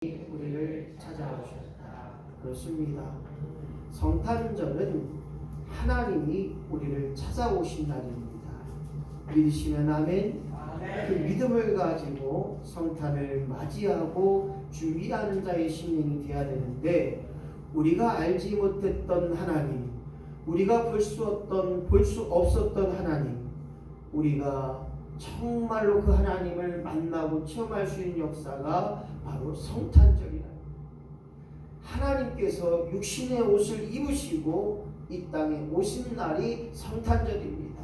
우리를 찾아오셨다. 그렇습니다. 성탄절은 하나님이 우리를 찾아오신 날입니다. 믿으시면 아멘. 그 믿음을 가지고 성탄을 맞이하고 준비하는 자의 심령이 되어야 되는데, 우리가 알지 못했던 하나님, 우리가 볼 수 없었던 하나님, 우리가 정말로 그 하나님을 만나고 체험할 수 있는 역사가 바로 성탄절이다. 하나님께서 육신의 옷을 입으시고 이 땅에 오신 날이 성탄절입니다.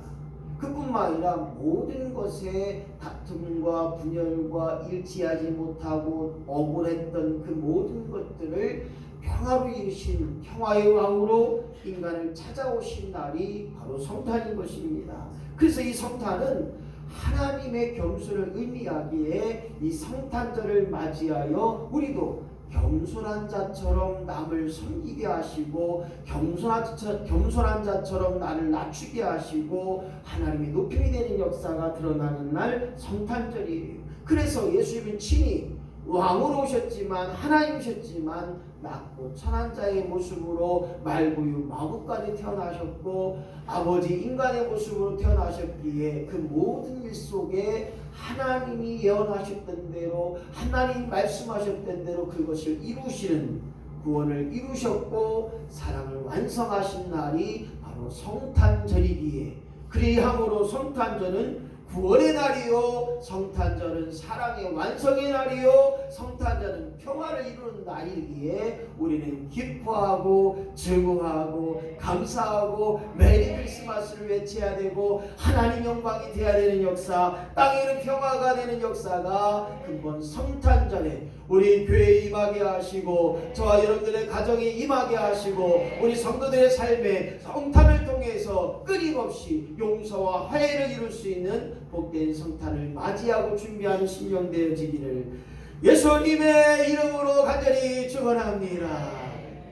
그뿐만 아니라 모든 것에 다툼과 분열과 일치하지 못하고 억울했던 그 모든 것들을 평화로 이루신 평화의 왕으로 인간을 찾아오신 날이 바로 성탄인 것입니다. 그래서 이 성탄은 하나님의 겸손을 의미하기에 이 성탄절을 맞이하여 우리도 겸손한 자처럼 남을 섬기게 하시고, 겸손한 자처럼 나를 낮추게 하시고 하나님의 높임이 되는 역사가 드러나는 날 성탄절이에요. 그래서 예수님은 친히 왕으로 오셨지만, 하나님이셨지만 낮고 천한 자의 모습으로 말구유 마구간에 태어나셨고, 아버지 인간의 모습으로 태어나셨기에 그 모든 일 속에 하나님이 예언하셨던 대로, 하나님 말씀하셨던 대로 그것을 이루시는, 구원을 이루셨고 사랑을 완성하신 날이 바로 성탄절이기에, 그리함으로 성탄절은 구원의 날이요, 성탄절은 사랑의 완성의 날이요, 성탄절은 평화를 이루는 날이기에 우리는 기뻐하고 증오하고 감사하고 메리 크리스마스를 외쳐야 되고, 하나님 영광이 되어야 되는 역사, 땅에는 평화가 되는 역사가 근본 성탄절에 우리 교회에 임하게 하시고, 저와 여러분들의 가정에 임하게 하시고, 우리 성도들의 삶에 성탄을 통해서 끊임없이 용서와 화해를 이룰 수 있는 복된 성탄을 맞이하고 준비하는 심령 되어지기를 예수님의 이름으로 간절히 축원합니다.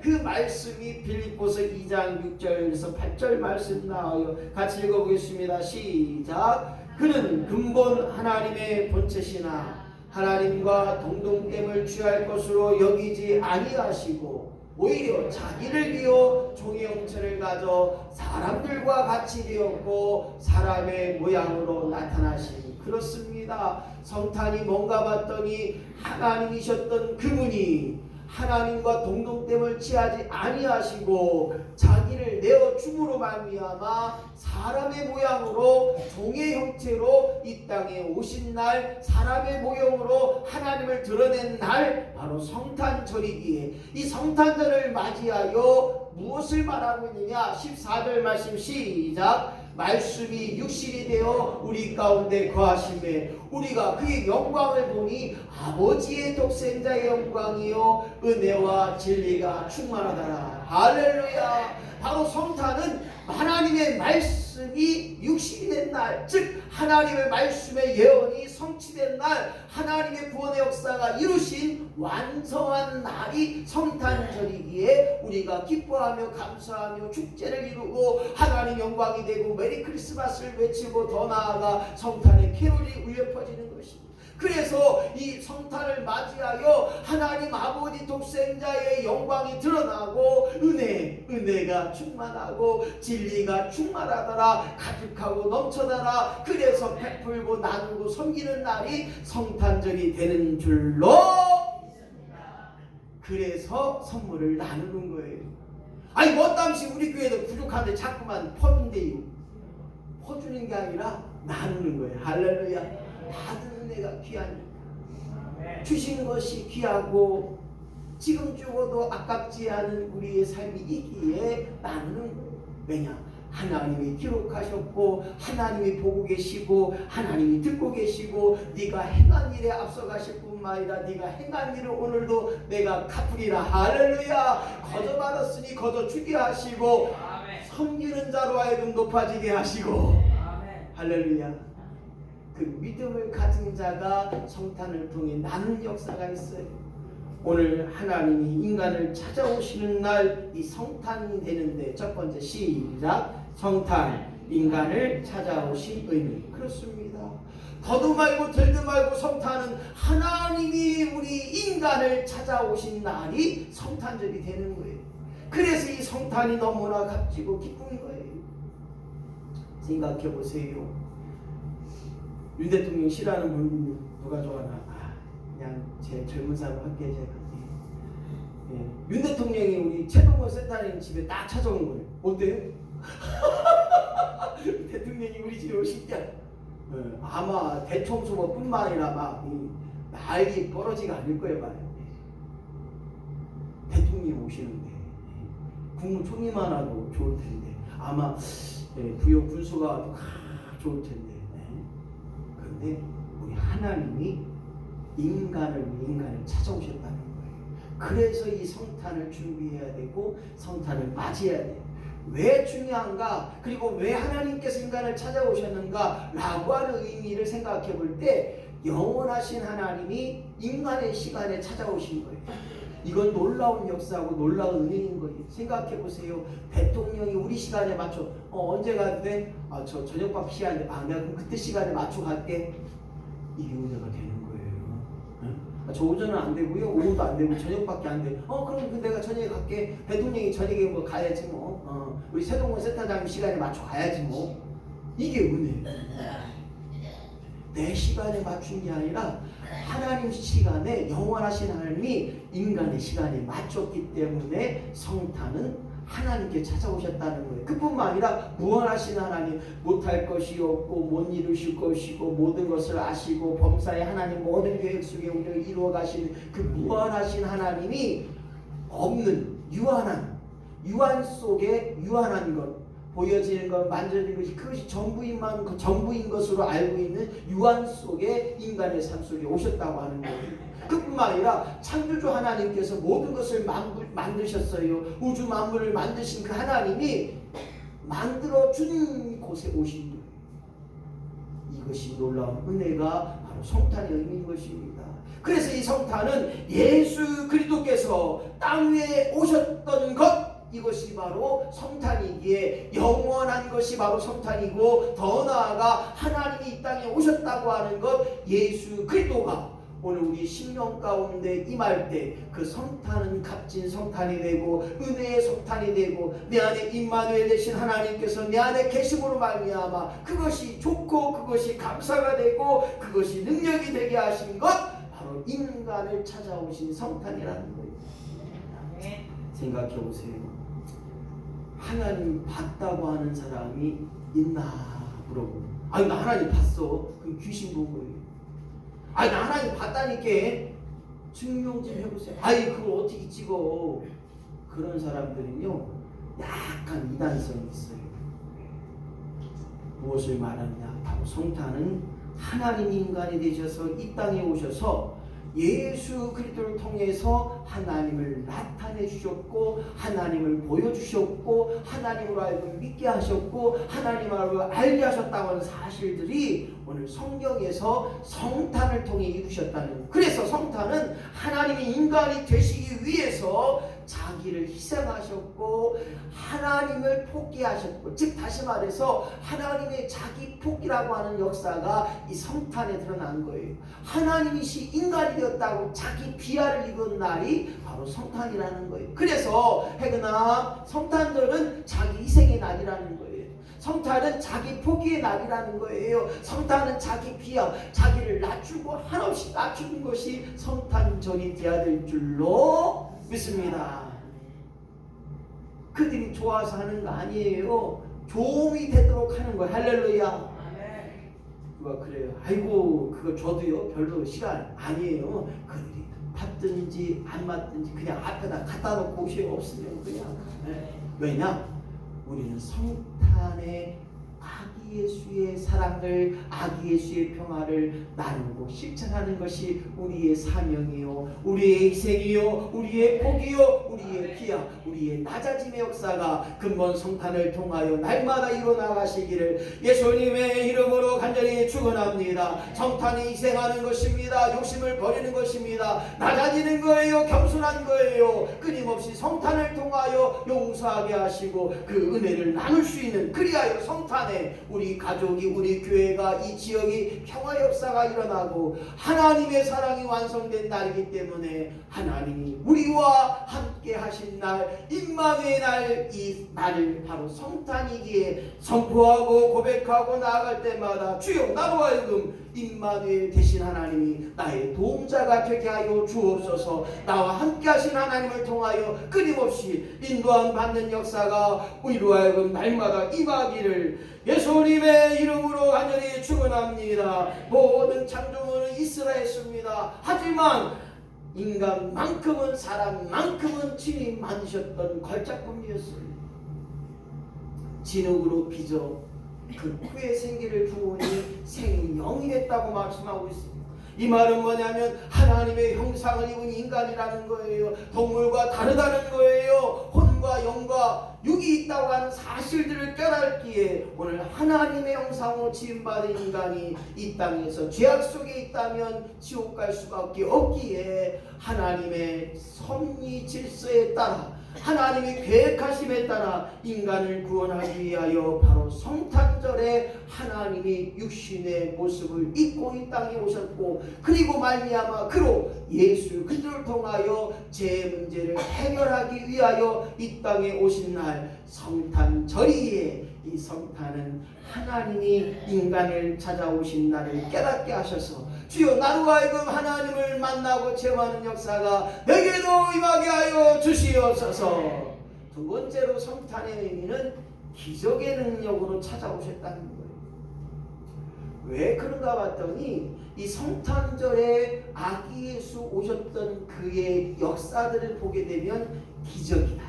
그 말씀이 빌립보서 2장 6절에서 8절 말씀 나와요. 같이 읽어보겠습니다. 시작. 그는 근본 하나님의 본체시나 하나님과 동등됨을 취할 것으로 여기지 아니하시고, 오히려 자기를 비워 종의 형체를 가져 사람들과 같이 되었고 사람의 모양으로 나타나시니. 그렇습니다. 성탄이 뭔가 봤더니 하나님이셨던 그분이 하나님과 동등됨을 취하지 아니하시고 자기를 내어 줌으로 말미암아 사람의 모양으로 종의 형체로 이 땅에 오신 날, 사람의 모형으로 하나님을 드러낸 날, 바로 성탄절이기에 이 성탄절을 맞이하여 무엇을 말하고 있느냐? 14절 말씀 시작. 말씀이 육신이 되어 우리 가운데 거하심에 우리가 그의 영광을 보니 아버지의 독생자의 영광이요 은혜와 진리가 충만하더라. 할렐루야. 바로 성탄은 하나님의 말씀이 육신이 된 날, 즉 하나님의 말씀의 예언이 성취된 날, 하나님의 구원의 역사가 이루신 완성한 날이 성탄절이기에 우리가 기뻐하며 감사하며 축제를 이루고 하나님 영광이 되고 메리 크리스마스를 외치고, 더 나아가 성탄의 캐롤이 울려 퍼지는 것입니다. 그래서 이 성탄을 맞이하여 하나님 아버지 독생자의 영광이 드러나고 은혜가 충만하고 진리가 충만하더라, 가득하고 넘쳐더라. 그래서 베풀고 나누고 섬기는 날이 성탄절이 되는 줄로, 그래서 선물을 나누는 거예요. 아니 뭐 당시 우리 교회도 부족한데 자꾸만 퍼준대요. 퍼주는 게 아니라 나누는 거예요. 할렐루야. 받은 은혜가 귀하니까, 주신 것이 귀하고 지금 죽어도 아깝지 않은 우리의 삶이 있기에 나누는 거예요. 왜냐? 하나님이 기록하셨고 하나님이 보고 계시고 하나님이 듣고 계시고, 네가 행한 일에 앞서가실 뿐만 아니라 네가 행한 일을 오늘도 내가 갚으리라. 할렐루야. 거저 받았으니 거저 주게 하시고, 섬기는 자로 하여금 높아지게 하시고. 할렐루야. 그 믿음을 가진 자가 성탄을 통해 나누는 역사가 있어요. 오늘 하나님이 인간을 찾아오시는 날 이 성탄이 되는데, 첫 번째 시작. 성탄 인간을 찾아오신 의미. 그렇습니다. 더도 말고 덜도 말고 성탄은 하나님이 우리 인간을 찾아오신 날이 성탄절이 되는 거예요. 그래서 이 성탄이 너무나 값지고 기쁜 거예요. 생각해 보세요. 윤 대통령 싫어하는 분 누가 좋아하나? 그냥 제 젊은 사람 함께 제가 윤 대통령이 우리 최동원 센터님 집에 딱 찾아온 거예요. 어때요? 대통령이 우리 집에 오실 때 아마 대청소부뿐만 아니라 막 난리 떨어지가 않을 거예요. 말이에요. 대통령이 오시는데 국무총리만 와도 좋을 텐데 아마 부여 군수가 와도 좋을 텐데 그런데 우리 하나님이 인간을 찾아오셨다는 거예요. 그래서 이 성탄을 준비해야 되고 성탄을 맞이해야 돼요. 왜 중요한가? 그리고 왜 하나님께서 인간을 찾아오셨는가? 라고 하는 의미를 생각해 볼 때 영원하신 하나님이 인간의 시간에 찾아오신 거예요. 이건 놀라운 역사하고 놀라운 은혜인 거예요. 생각해 보세요. 대통령이 우리 시간에 맞춰 언제 가도 돼? 저 저녁밥 시간에 내가 그럼 그때 시간에 맞춰 갈게. 이게 은혜가 되는 거예요. 저 오전은 안 되고요, 오후도 안 되고 저녁밖에 안 돼. 그럼 내가 저녁에 갈게. 대통령이 저녁에 뭐 가야지 뭐. 우리 세동원 센터장님 시간에 맞춰 가야지 뭐. 이게 은혜예요. 내 시간에 맞춘 게 아니라 하나님 시간에 영원하신 하나님이 인간의 시간에 맞췄기 때문에 성탄은 하나님께 찾아오셨다는 거예요. 그뿐만 아니라 무한하신 하나님, 못할 것이 없고 못 이루실 것이고 모든 것을 아시고 범사의 하나님 모든 계획 속에 우리를 이루어 가시는 그 무한하신 하나님이 없는 유한 속에 유한한 것, 보여지는 것, 만져지는 것이 그것이 전부인 것으로 알고 있는 유한 속에 인간의 삶 속에 오셨다고 하는 거예요. 그뿐만 아니라 창조주 하나님께서 모든 것을 만드셨어요. 우주 만물을 만드신 그 하나님이 만들어준 곳에 오신 거예요. 이것이 놀라운 은혜가 바로 성탄의 의미인 것입니다. 그래서 이 성탄은 예수 그리스도께서 땅 위에 오셨던 것, 이것이 바로 성탄이기에 영원한 것이 바로 성탄이고, 더 나아가 하나님이 이 땅에 오셨다고 하는 것, 예수 그리스도가 오늘 우리 심령 가운데 임할 때 그 성탄은 값진 성탄이 되고 은혜의 성탄이 되고 내 안에 임마누엘 되신 하나님께서 내 안에 계심으로 말미암아 그것이 좋고 그것이 감사가 되고 그것이 능력이 되게 하신 것, 바로 인간을 찾아오신 성탄이라는 거예요. 생각해 보세요. 하나님 봤다고 하는 사람이 있나 물어보. 나 하나님 봤어. 그럼 귀신 본 거예요. 나 하나님 봤다니까. 증명 좀 해보세요. 그걸 어떻게 찍어? 그런 사람들은요 약간 이단성이 있어요. 무엇을 말하느냐? 바로 성탄은 하나님이 인간이 되셔서 이 땅에 오셔서 예수 그리스도를 통해서 하나님을 나타내 주셨고 하나님을 보여주셨고 하나님으로 알고 믿게 하셨고 하나님으로 알게 하셨다고 하는 사실들이 오늘 성경에서 성탄을 통해 이루셨다는 거예요. 그래서 성탄은 하나님이 인간이 되시기 위해서 자기를 희생하셨고 하나님을 포기하셨고, 즉 다시 말해서 하나님의 자기 포기라고 하는 역사가 이 성탄에 드러난 거예요. 하나님이시 인간이 되었다고 자기 비하를 이룬 날이 바로 성탄이라는 거예요. 그래서 해그나 성탄절은 자기 희생의 날이라는 거예요. 성탄은 자기 포기의 날이라는 거예요. 성탄은 자기 비하, 자기를 낮추고 한없이 낮추는 것이 성탄절이 되어야 될 줄로 믿습니다. 그들이 좋아서 하는 거 아니에요. 도움이 되도록 하는 거예요. 할렐루야. 누가 그래요. 그거 줘도요 별로 시간 아니에요. 그들이 받든지 안 받든지 그냥 앞에다 갖다 놓고 오셔요. 없으면 그냥. 왜냐? 우리는 성탄의 아기 예수의 사랑을, 아기 예수의 평화를 나누고 실천하는 것이 우리의 사명이요, 우리의 희생이요, 우리의 복이요, 우리의 기약, 우리의 낮아짐의 역사가 근본 성탄을 통하여 날마다 일어나가시기를 예수님의 이름으로 간절히 축원합니다. 성탄이 희생하는 것입니다. 욕심을 버리는 것입니다. 낮아지는 거예요. 겸손한 거예요. 끊임 끊임없이 성탄을 통하여 용서하게 하시고 그 은혜를 나눌 수 있는, 그리하여 성탄에 우리 가족이, 우리 교회가, 이 지역이 평화 역사가 일어나고 하나님의 사랑이 완성된 날이기 때문에 하나님이 우리와 함께 하신 날, 임마누엘 날, 이 날을 바로 성탄이기에 선포하고 고백하고 나아갈 때마다 주여 나로 하여금 임마누엘 되신 하나님이 나의 도움자가 되게 하여 주옵소서. 나와 함께 하신 하나님을 통하여 끊임없이 인도함 받는 역사가 우리로 하여금 날마다 임하기를 예수님의 이름으로 간절히 축원합니다. 모든 창조물은 이스라엘입니다. 하지만 인간만큼은, 사람만큼은 친히 만드셨던 걸작품이었어요. 진흙으로 빚어 그 후에 생기를 주오니 생이 영이 됐다고 말씀하고 있습니다. 이 말은 뭐냐면 하나님의 형상을 입은 인간이라는 거예요. 동물과 다르다는 거예요. 혼과 영과 육이 있다고 하는 사실들을 깨닫기에 오늘 하나님의 형상으로 지음받은 인간이 이 땅에서 죄악 속에 있다면 지옥 갈 수밖에 없기에 하나님의 섭리 질서에 따라, 하나님이 계획하심에 따라 인간을 구원하기 위하여 바로 성탄절에 하나님이 육신의 모습을 입고 이 땅에 오셨고, 그리고 말미암아 그로 예수 그리스도를 통하여 죄 문제를 해결하기 위하여 이 땅에 오신 날 성탄절이에, 이 성탄은 하나님이 인간을 찾아오신 날을 깨닫게 하셔서 주여 나로 하여금 하나님을 만나고 체험하는 역사가 내게도 임하게 하여 주시옵소서. 두 번째로 성탄의 의미는 기적의 능력으로 찾아오셨다는 거예요. 왜 그런가 봤더니 이 성탄절에 아기 예수 오셨던 그의 역사들을 보게 되면 기적이다,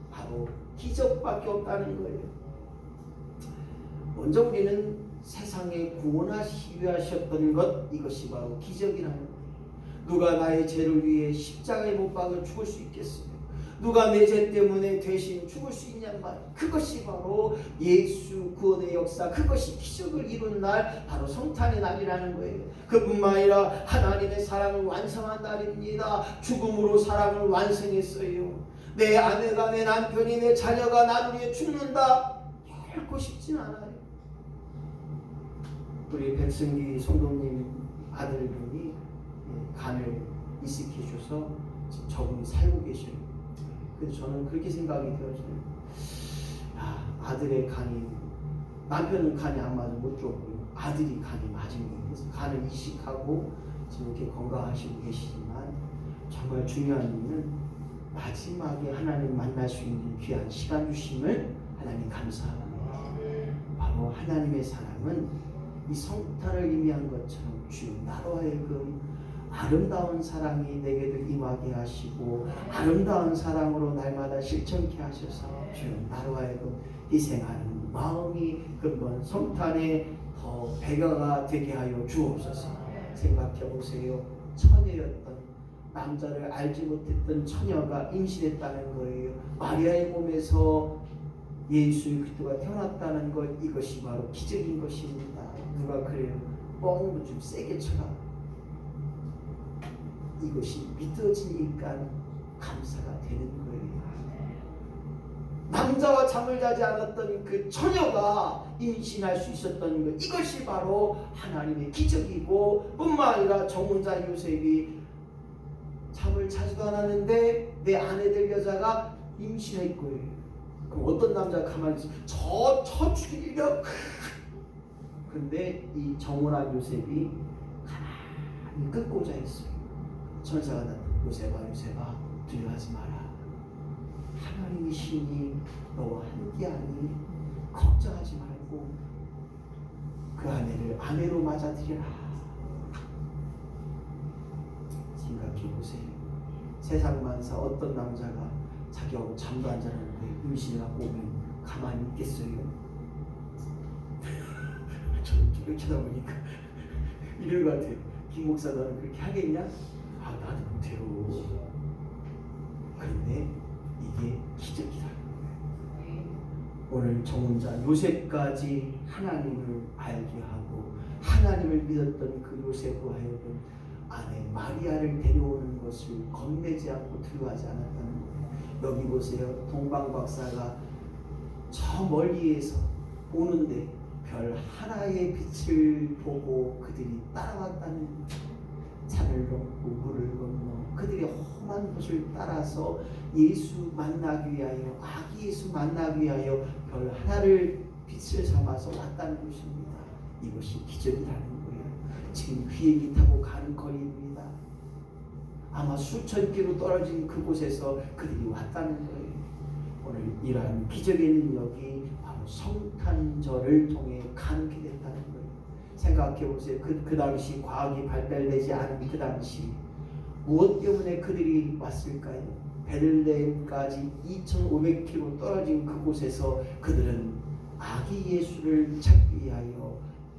바로 기적밖에 없다는 거예요. 먼저 우리는 세상에 구원하시기 위하셨던 것, 이것이 바로 기적이라는 거예요. 누가 나의 죄를 위해 십자가에 못 박아 죽을 수 있겠어요? 누가 내 죄 때문에 대신 죽을 수 있냔 말이에요. 그것이 바로 예수 구원의 역사, 그것이 기적을 이룬 날, 바로 성탄의 날이라는 거예요. 그뿐만 아니라 하나님의 사랑을 완성한 날입니다. 죽음으로 사랑을 완성했어요. 내 아내가, 내 남편이, 내 자녀가 나를 위해 죽는다, 결코 쉽진 않아요. 우리 백승기 성도님 아들분이 간을 이식해 줘서 저분이 살고 계셔요. 그래서 저는 그렇게 생각이 되어져요. 아들의 간이, 남편은 간이 안 맞아 못 줬고요, 아들이 간이 맞은 거예요. 그래서 간을 이식하고 지금 이렇게 건강하시고 계시지만, 정말 중요한 일은 마지막에 하나님 만날 수 있는 귀한 시간 주심을 하나님 감사합니다. 바로 하나님의 사랑은 이 성탄을 의미한 것처럼 주여 나로 하여금 아름다운 사랑이 내게도 임하게 하시고 아름다운 사랑으로 날마다 실천케 하셔서 주여 나로 하여금 희생하는 마음이 그런 성탄에 더 배가가 되게 하여 주옵소서. 생각해 보세요. 처녀였던, 남자를 알지 못했던 처녀가 임신했다는 거예요. 마리아의 몸에서 예수 그리스도가 태어났다는 것, 이것이 바로 기적인 것입니다. 누가 그래요? 뻥도 좀 세게 쳐라. 이것이 믿어지니까 감사가 되는 거예요. 남자와 잠을 자지 않았던 그 처녀가 임신할 수 있었던 것, 이것이 바로 하나님의 기적이고, 뿐만 아니라 정혼자 요셉이 잠을 자지도 않았는데 내 아내 될 여자가 임신했고요. 그럼 어떤 남자가 가만히 있어? 저 죽이려. 근데 이 정혼한 요셉이 가만히 끊고자 했어요. 천사가 나타나 요셉아 두려워하지 마라. 하나님의 신이 너와 함께하니 걱정하지 말고 그 아내를 아내로 맞아들여라. 생각해보세요. 세상 만사 어떤 남자가 자기하고 잠도 안 자는데 임신을 하고 오면 가만히 있겠어요? 저는 이렇게 하다 보니까 이럴 것 같아요. 김 목사 너는 그렇게 하겠냐? 나도 못해요. 그런데 이게 기적이다. 오늘 정혼자 요셉까지 하나님을 알게 하고 하나님을 믿었던 그 요셉과 하여금 아내 마리아를 데려오는 것을 겁내지 않고 두려워하지 않았다는 거예요. 여기 보세요. 동방박사가 저 멀리에서 오는데 별 하나의 빛을 보고 그들이 따라왔다는 산을 넘고 물을 건너 그들이 험한 곳을 따라서 예수 만나기 위하여 아기 예수 만나기 위하여 별 하나를 빛을 삼아서 왔다는 것입니다. 이것이 기적이라는 거예요. 지금 비행기 타고 가는 거리입니다. 아마 수천 킬로 떨어진 그곳에서 그들이 왔다는 거예요. 오늘 이러한 기적의 능력이 바로 성탄절을 통해 감기됐다는 거예요. 생각해 보세요. 그 당시 과학이 발달되지 않은 그 당시 무엇 때문에 그들이 왔을까요? 베들레헴까지 2,500km 떨어진 그곳에서 그들은 아기 예수를 찾기 위하여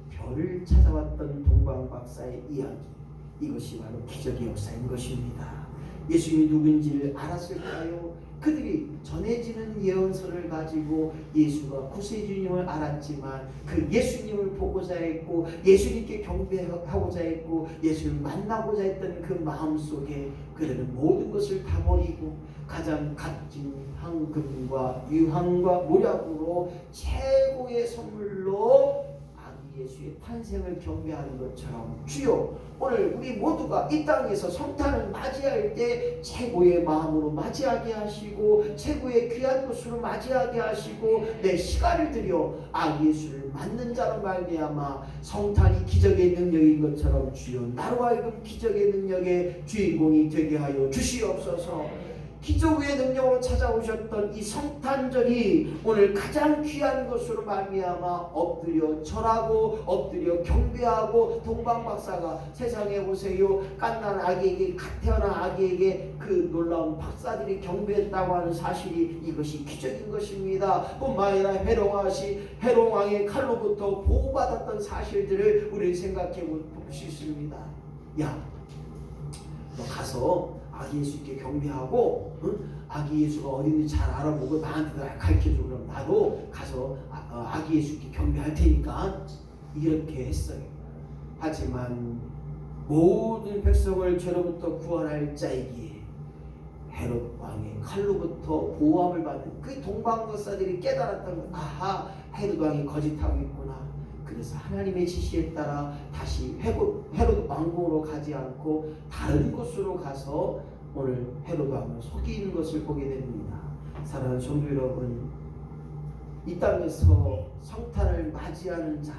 별을 찾아왔던 동방박사의 이야기, 이것이 바로 기적의 역사인 것입니다. 예수님이 누군지를 알았을까요? 그들이 전해지는 예언서를 가지고 예수가 구세주님을 알았지만 그 예수님을 보고자 했고 예수님께 경배하고자 했고 예수를 만나고자 했던 그 마음속에 그들은 모든 것을 다 버리고 가장 값진 황금과 유황과 모략으로 최고의 선물로 예수의 탄생을 경배하는 것처럼 주여 오늘 우리 모두가 이 땅에서 성탄을 맞이할 때 최고의 마음으로 맞이하게 하시고 최고의 귀한 것으로 맞이하게 하시고 내 시간을 들여 예수를 맞는 자로 말미암아 성탄이 기적의 능력인 것처럼 주여 나로 하여금 기적의 능력의 주인공이 되게 하여 주시옵소서. 기적의 능력으로 찾아오셨던 이 성탄절이 오늘 가장 귀한 것으로 말미암아 엎드려 절하고 엎드려 경배하고 동방박사가 세상에 보세요. 갓난 아기에게 갓 태어난 아기에게 그 놀라운 박사들이 경배했다고 하는 사실이 이것이 기적인 것입니다. 뿐만 아니라 헤롯왕의 칼로부터 보호받았던 사실들을 우리 생각해 볼 수 있습니다. 야, 너 가서 아기 예수께 경배하고 아기 예수가 어딘지 잘 알아보고 나한테 가르쳐줘. 그럼 나도 가서 아기 예수께 경배할 테니까 이렇게 했어요. 하지만 모든 백성을 죄로부터 구원할 자이기에 헤롯 왕의 칼로부터 보호함을 받는 그 동방박사들이 깨달았던 것. 아하, 헤롯 왕이 거짓하고 있구나. 그래서 하나님의 지시에 따라 다시 헤롯 왕궁으로 가지 않고 다른 곳으로 가서 오늘 헤롯 왕을 속이는 것을 보게 됩니다. 사랑하는 성도 여러분, 이 땅에서 성탄을 맞이하는 자,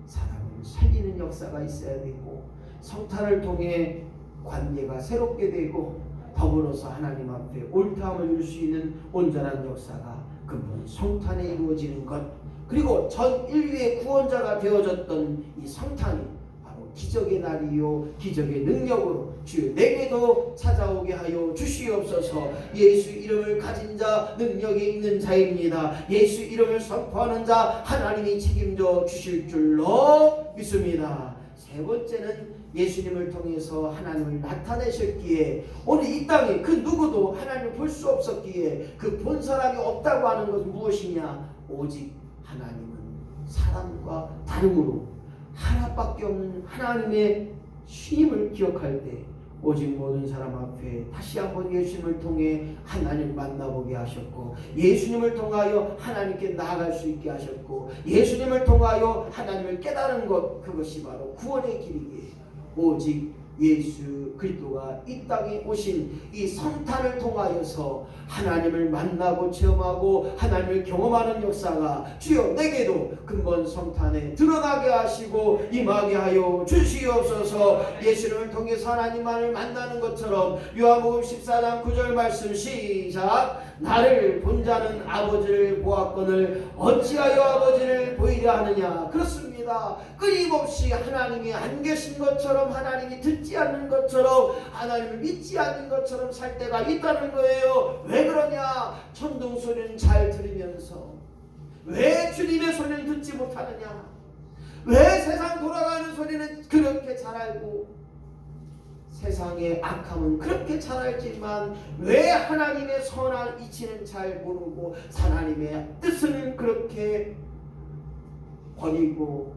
사람을 살리는 역사가 있어야 되고 성탄을 통해 관계가 새롭게 되고 더불어서 하나님 앞에 옳다함을 줄 수 있는 온전한 역사가 근본 성탄에 이루어지는 것, 그리고 전 인류의 구원자가 되어졌던 이 성탄이 바로 기적의 날이요 기적의 능력으로 주여 내게도 찾아오게 하여 주시옵소서. 예수 이름을 가진 자 능력이 있는 자입니다. 예수 이름을 선포하는 자 하나님이 책임져 주실 줄로 믿습니다. 세 번째는 예수님을 통해서 하나님을 나타내셨기에 오늘 이 땅에 그 누구도 하나님을 볼 수 없었기에 그 본 사람이 없다고 하는 것은 무엇이냐? 오직 하나님은 사람과 다름으로 하나밖에 없는 하나님의 신임을 기억할 때 오직 모든 사람 앞에 다시 한번 예수님을 통해 하나님을 만나보게 하셨고 예수님을 통하여 하나님께 나아갈 수 있게 하셨고 예수님을 통하여 하나님을 깨달은 것, 그것이 바로 구원의 길이기에 오직 예수 그리스도가 이 땅에 오신 이 성탄을 통하여서 하나님을 만나고 체험하고 하나님을 경험하는 역사가 주여 내게도 근본 성탄에 드러나게 하시고 임하게 하여 주시옵소서. 예수님을 통해서 하나님만을 만나는 것처럼 요한복음 14장 9절 말씀 시작. 나를 본 자는 아버지를 보았거늘 어찌하여 아버지를 보이려 하느냐. 그렇습니다. 끊임없이 하나님이 안 계신 것처럼 하나님이 듣지 않는 것처럼 하나님을 믿지 않는 것처럼 살 때가 있다는 거예요. 왜 그러냐? 천둥 소리는 잘 들으면서 왜 주님의 소리는 듣지 못하느냐? 왜 세상 돌아가는 소리는 그렇게 잘 알고 세상의 악함은 그렇게 잘 알지만 왜 하나님의 선한 이치는 잘 모르고 하나님의 뜻은 그렇게 버리고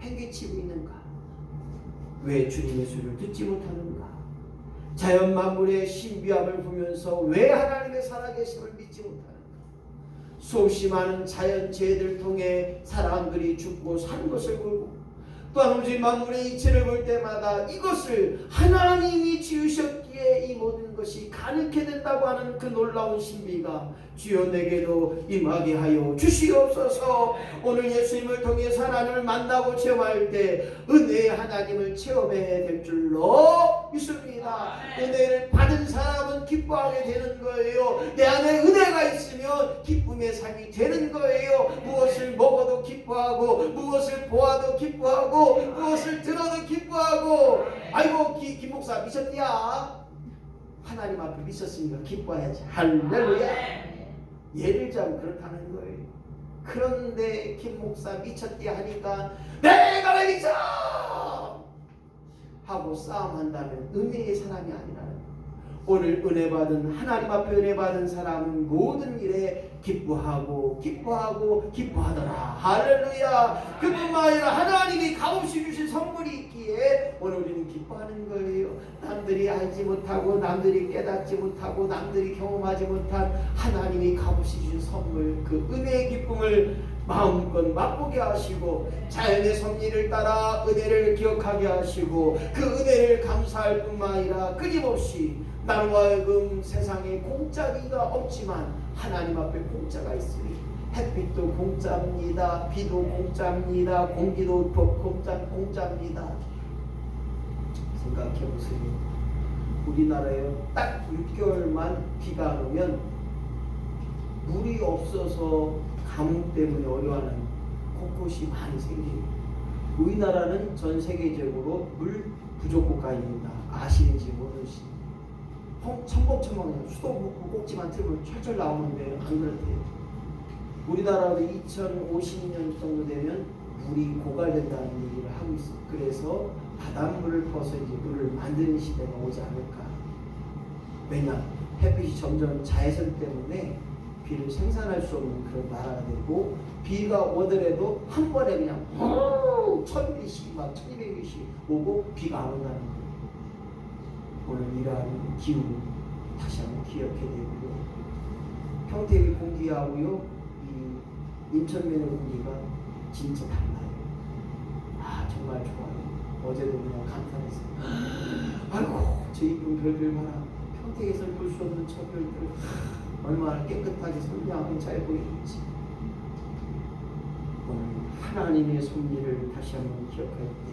행개치고 있는가? 왜 주님의 소리를 듣지 못하는가? 자연 만물의 신비함을 보면서 왜 하나님의 살아계심을 믿지 못하는가? 수없이 많은 자연재해를 통해 사람들이 죽고 산 것을 보고 또한 오직 만물의 이치를 볼 때마다 이것을 하나님이 지으셨기에 이 모든 것이 가능케 된다고 하는 그 놀라운 신비가 주여 내게도 임하게 하여 주시옵소서. 오늘 예수님을 통해서 하나님을 만나고 체험할 때 은혜의 하나님을 체험해야 될 줄로 믿습니다. 은혜를 받은 사람은 기뻐하게 되는 거예요. 내 안에 은혜가 있으면 기쁨의 삶이 되는 거예요. 무엇을 먹어도 기뻐하고 무엇을 보아도 기뻐하고 무엇을 들어도 기뻐하고 아이고 김 목사 미쳤디야. 하나님 앞에 미쳤으니까 기뻐해야지. 할렐루야. 예를 들자면 그렇다는 거예요. 그런데 김 목사 미쳤디 하니까 내가 왜 미쳐 하고 싸움한다면 은혜의 사람이 아니라는 거예요. 오늘 은혜 받은 하나님 앞에 은혜 받은 사람은 모든 일에 기뻐하고 기뻐하더라. 할렐루야. 그뿐만 아니라 하나님이 값없이 주신 선물이 있기에 오늘 우리는 기뻐하는 거예요. 남들이 알지 못하고 남들이 깨닫지 못하고 남들이 경험하지 못한 하나님이 값없이 주신 선물, 그 은혜의 기쁨을 마음껏 맛보게 하시고 자연의 섭리를 따라 은혜를 기억하게 하시고 그 은혜를 감사할 뿐만 아니라 끊임없이 나로 하여금 세상에 공짜기가 없지만 하나님 앞에 공짜가 있으니 햇빛도 공짜입니다. 비도 공짜입니다. 공기도 공짜입니다. 생각해보세요. 우리나라에 딱 6개월만 비가 안 오면 물이 없어서 가뭄 때문에 어려워하는 곳곳이 많이 생깁니다. 우리나라는 전 세계적으로 물 부족 국가입니다. 아시는지 모르시. 첨벙첨벙 수도꼭지 꼭지만 틀면 철철 나오는데 안 그렇대요. 우리나라도 2050년 정도 되면 물이 고갈된다는 얘기를 하고 있어요. 그래서 바닷물을 퍼서 이제 물을 만드는 시대가 오지 않을까. 왜냐? 햇빛이 점점 자외선 때문에 비를 생산할 수 없는 그런 나라가 되고 비가 오더라도 한 번에 그냥 1000ml씩 막 1200ml씩 오고 비가 안 온다는 거예요. 오늘 이러한 기후 다시 한번 기억해야 되고요. 평택의 공기하고요 이 인천면의 공기가 진짜 달라요. 아 정말 좋아요. 어제도 그냥 감탄했어요. 아이고 저 이쁜 별들 봐라. 평택에서 볼 수 없는 저 별들 얼마나 깨끗하게 선명하게 잘 보이는지. 오늘 하나님의 섭리를 다시 한번 기억할 때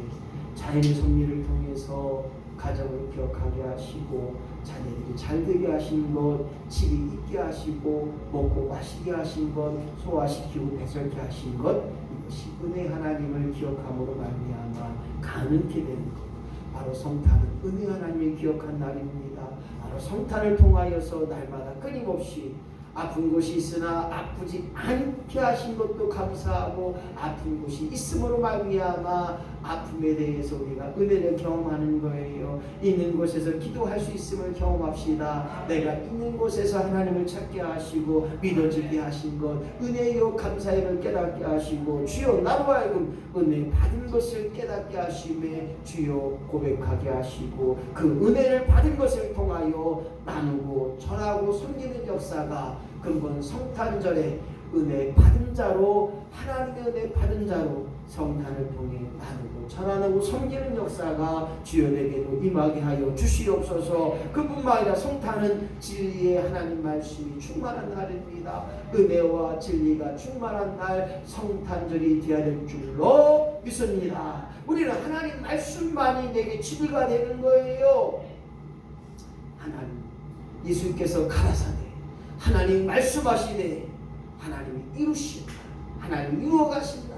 자연의 섭리를 통해서 가정을 기억하게 하시고 자녀들이 잘 되게 하신 것, 집이 있게 하시고 먹고 마시게 하신 것, 소화시키고 배설케 하신 것, 이것이 은혜 하나님을 기억함으로 말미암아 가능케 되는 것. 바로 성탄은 은혜 하나님을 기억한 날입니다. 바로 성탄을 통하여서 날마다 끊임없이 아픈 곳이 있으나 아프지 않게 하신 것도 감사하고 아픈 곳이 있음으로 말미암아 아픔에 대해서 우리가 은혜를 경험하는 거예요. 있는 곳에서 기도할 수 있음을 경험합시다. 내가 있는 곳에서 하나님을 찾게 하시고 믿어지게 하신 것, 은혜요 감사임을 깨닫게 하시고 주여 나로 하여금 은혜 받은 것을 깨닫게 하심에 주여 고백하게 하시고 그 은혜를 받은 것을 통하여 나누고 전하고 섬기는 역사가 근본 성탄절에 은혜 받은 자로 하나님의 은혜 받은 자로 성탄을 통해 나누고 전하고 섬기는 역사가 주여 내게도 임하게 하여 주시옵소서. 그뿐만 아니라 성탄은 진리의 하나님 말씀이 충만한 날입니다. 은혜와 진리가 충만한 날 성탄절이 되어야 될 줄로 믿습니다. 우리는 하나님 말씀만이 내게 진리가 되는 거예요. 하나님 예수께서 가라사대 하나님 말씀하시되 하나님이 이루신다. 하나님 이루어가신다.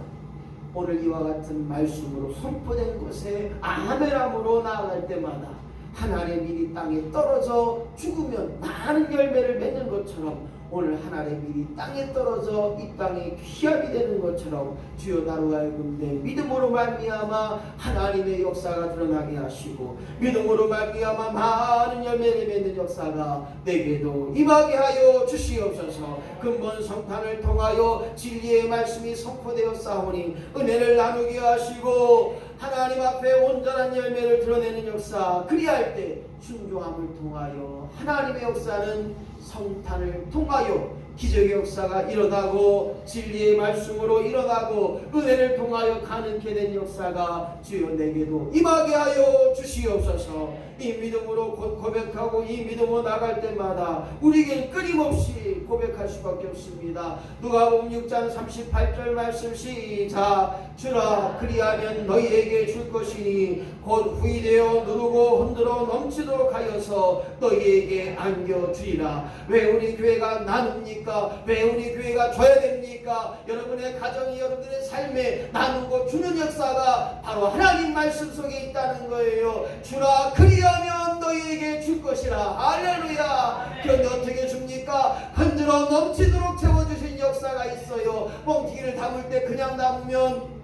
오늘 이와 같은 말씀으로 선포된 것에 아멘함으로 나아갈 때마다 하나님의 밀이 땅에 떨어져 죽으면 많은 열매를 맺는 것처럼 오늘 하나님의 밀이 땅에 떨어져 이 땅에 귀합이 되는 것처럼 주여 나로 하여금 내 믿음으로 말미암아 하나님의 역사가 드러나게 하시고 믿음으로 말미암아 많은 열매를 맺는 역사가 내게도 임하게 하여 주시옵소서. 근본 성탄을 통하여 진리의 말씀이 선포되어 싸우니 은혜를 나누게 하시고 하나님 앞에 온전한 열매를 드러내는 역사, 그리할 때 순종함을 통하여 하나님의 역사는 성탄을 통하여 기적의 역사가 일어나고 진리의 말씀으로 일어나고 은혜를 통하여 가능케 된 역사가 주여 내게도 임하게 하여 주시옵소서. 이 믿음으로 고백하고 이 믿음으로 나갈 때마다 우리에겐 끊임없이 고백할 수밖에 없습니다. 누가복음 6장 38절 말씀 시작. 주라 그리하면 너희에게 줄 것이니 곧 후이되어 누르고 흔들어 넘치도록 하여서 너희에게 안겨주리라. 왜 우리 교회가 나눕니까? 왜 우리 교회가 줘야 됩니까? 여러분의 가정이 여러분들의 삶에 나누고 주는 역사가 바로 하나님 말씀 속에 있다는 거예요. 주라 그리하면 너희에게 줄 것이라. 할렐루야. 그런데 어떻게 줍니까? 흔들어 넘치도록 채워주신 역사가 있어요. 뻥튀기를 담을 때 그냥 담으면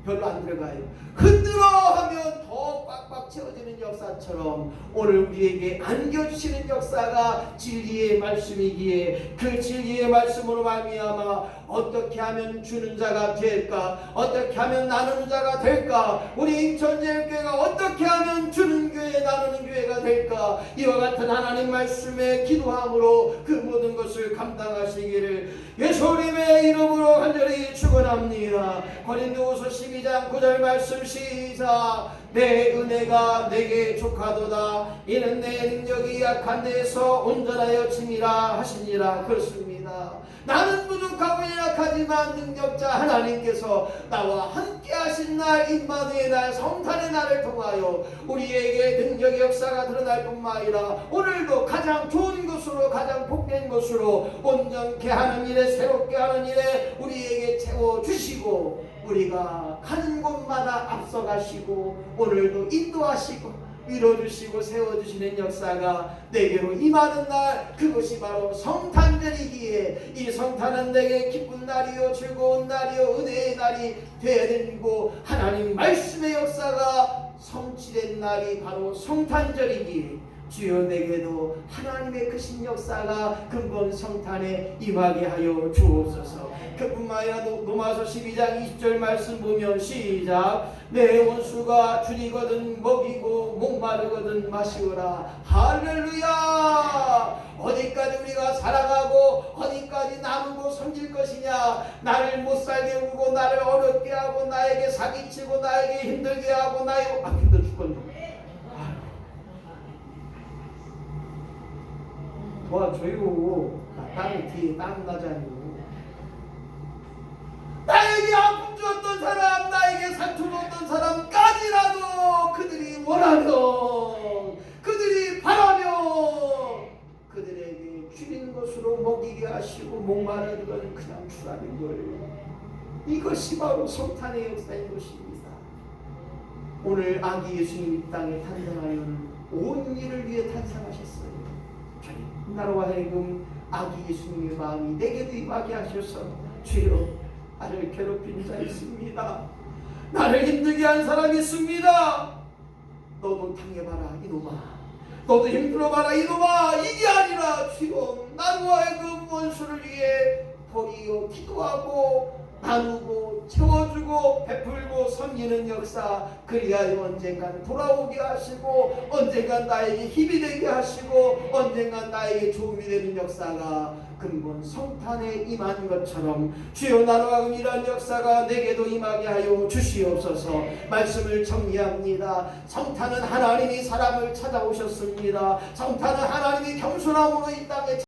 별로 안 들어가요. 흔들어 하면 더 꽉꽉 채워지는 역사처럼 오늘 우리에게 안겨주시는 역사가 진리의 말씀이기에 그 진리의 말씀으로 말미암아 어떻게 하면 주는 자가 될까? 어떻게 하면 나누는 자가 될까? 우리 인천제일교회가 어떻게 하면 주는 교회 나누는 교회가 될까? 이와 같은 하나님 말씀에 기도함으로 그 모든 것을 감당하시기를 예수님의 이름으로 간절히 축원합니다. 고린도후서 12장 9절 말씀 시작. 내 은혜가 내게 족하도다. 이는 내 능력이 약한 데에서 온전하여 짐이라 하시니라. 그렇습니다. 나는 부족하고 연약하지만 능력자 하나님께서 나와 함께 하신 날 임마누엘 날 성탄의 날을 통하여 우리에게 능력의 역사가 드러날 뿐만 아니라 오늘도 가장 좋은 것으로 가장 복된 것으로 온전케 하는 일에 새롭게 하는 일에 우리에게 채워주시고 우리가 가는 곳마다 앞서가시고 오늘도 인도하시고 밀어주시고 세워주시는 역사가 내게로 임하는 날, 그것이 바로 성탄절이기에 이 성탄은 내게 기쁜 날이요 즐거운 날이요 은혜의 날이 되어야 되고 하나님 말씀의 역사가 성취된 날이 바로 성탄절이기에 주여 내게도 하나님의 크신 역사가 근본 성탄에 임하게 하여 주옵소서. 그뿐만 아니라 로마서 12장 20절 말씀 보면 시작. 내 원수가 줄이거든 먹이고 목마르거든 마시오라. 할렐루야. 어디까지 우리가 살아가고 어디까지 나누고 섬길 것이냐. 나를 못살게 구고 나를 어렵게 하고 나에게 사기치고 나에게 힘들게 하고 나의 힘들어 죽겠네. 도와줘요. 땀이 뒤에 땀 나잖아요. 나에게 아픔 주었던 사람, 나에게 상처 줬던 사람까지라도 그들이 원하면, 그들이 바라면 그들에게 줄이는 것으로 먹이게 하시고 목마르는 건 그냥 주라는 거예요. 이것이 바로 성탄의 역사인 것입니다. 오늘 아기 예수님이 이 땅에 탄생하려는 온 일을 위해 탄생하셨어요. 나로 하여금 아기 예수님의 마음이 내게도 임하게 하셔서 주여 나를 괴롭힌 자 있습니다. 나를 힘들게 한 사람이 있습니다. 너도 당해봐라 이놈아. 너도 힘들어봐라 이놈아. 이게 아니라 주여 나로 하여금 원수를 위해 버리어 기도하고 나누고 채워주고 베풀고 섬기는 역사, 그리하여 언젠간 돌아오게 하시고 언젠간 나에게 힘이 되게 하시고 언젠간 나에게 도움이 되는 역사가 근본 성탄에 임한 것처럼 주여 나로 하여금 이러한 역사가 내게도 임하게 하여 주시옵소서. 말씀을 정리합니다. 성탄은 하나님이 사람을 찾아오셨습니다. 성탄은 하나님이 겸손함으로 이 땅에